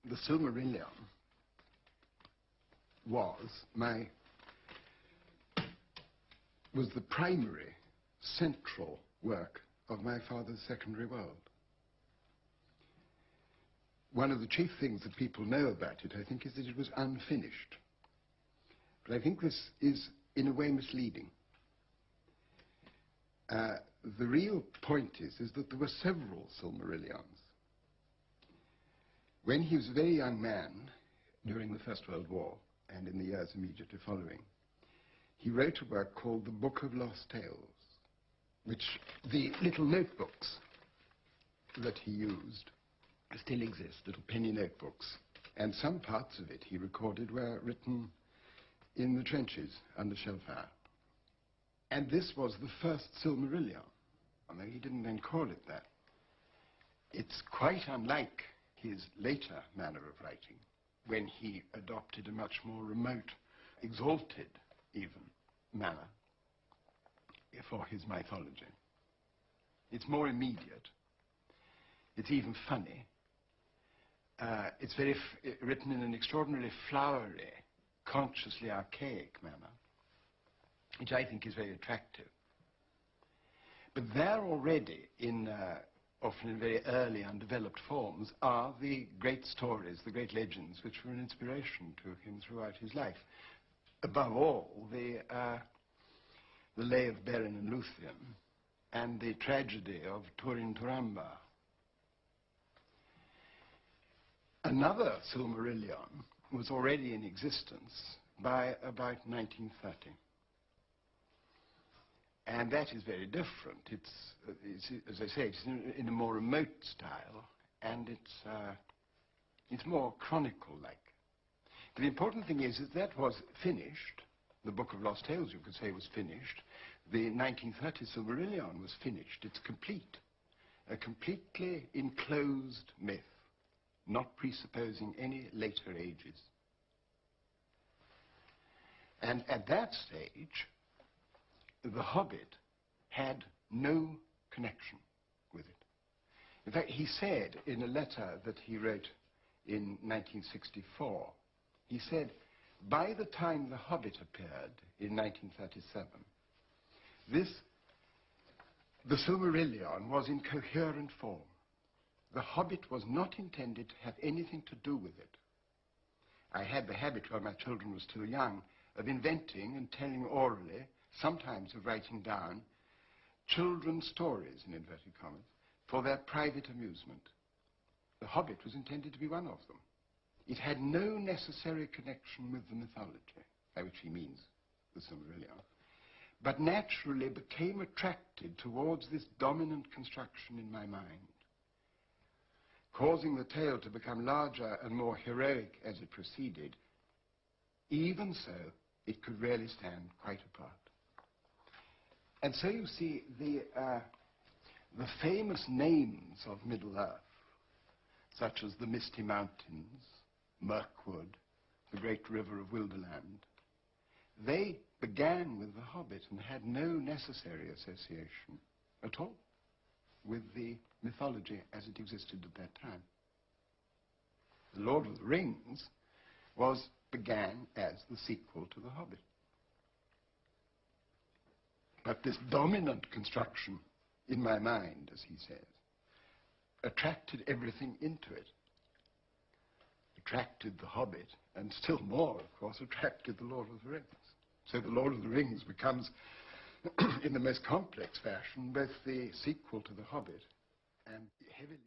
The Silmarillion was the primary, central work of my father's secondary world. One of the chief things that people know about it, I think, is that it was unfinished. But I think this is, in a way, misleading. The real point is that there were several Silmarillions. When he was a very young man, during the First World War, and in the years immediately following, he wrote a work called The Book of Lost Tales, which the little notebooks that he used still exist, little penny notebooks, and some parts of it, he recorded, were written in the trenches under shell fire. And this was the first Silmarillion, although he didn't then call it that. It's quite unlike his later manner of writing, when he adopted a much more remote, exalted even, manner for his mythology. It's more immediate. It's even funny. It's written in an extraordinarily flowery, consciously archaic manner, which I think is very attractive. But there already, often in very early undeveloped forms, are the great stories, the great legends, which were an inspiration to him throughout his life. Above all, the Lay of Beren and Luthien, and the tragedy of Turin Turamba. Another Silmarillion was already in existence by about 1930. And that is very different. It's as I say, it's in a more remote style, and it's more chronicle-like. But the important thing is that was finished. The Book of Lost Tales, you could say, was finished. The 1930 Silmarillion was finished. It's complete. A completely enclosed myth, not presupposing any later ages. And at that stage, the Hobbit had no connection with it. In fact, he said in a letter that he wrote in 1964, he said, by the time the Hobbit appeared in 1937, the Silmarillion was in coherent form. The Hobbit was not intended to have anything to do with it. I had the habit, while my children were still young, of inventing and telling orally, sometimes of writing down, children's stories, in inverted commas, for their private amusement. The Hobbit was intended to be one of them. It had no necessary connection with the mythology, by which he means the Silmarillion, but naturally became attracted towards this dominant construction in my mind, causing the tale to become larger and more heroic as it proceeded. Even so, it could really stand quite apart. And so you see, the famous names of Middle-earth, such as the Misty Mountains, Mirkwood, the great river of Wilderland, they began with the Hobbit and had no necessary association at all with the mythology as it existed at that time. The Lord of the Rings began as the sequel to the Hobbit. But this dominant construction in my mind, as he says, attracted everything into it. Attracted the Hobbit, and still more, of course, attracted the Lord of the Rings. So the Lord of the Rings becomes, in the most complex fashion, both the sequel to the Hobbit and heavily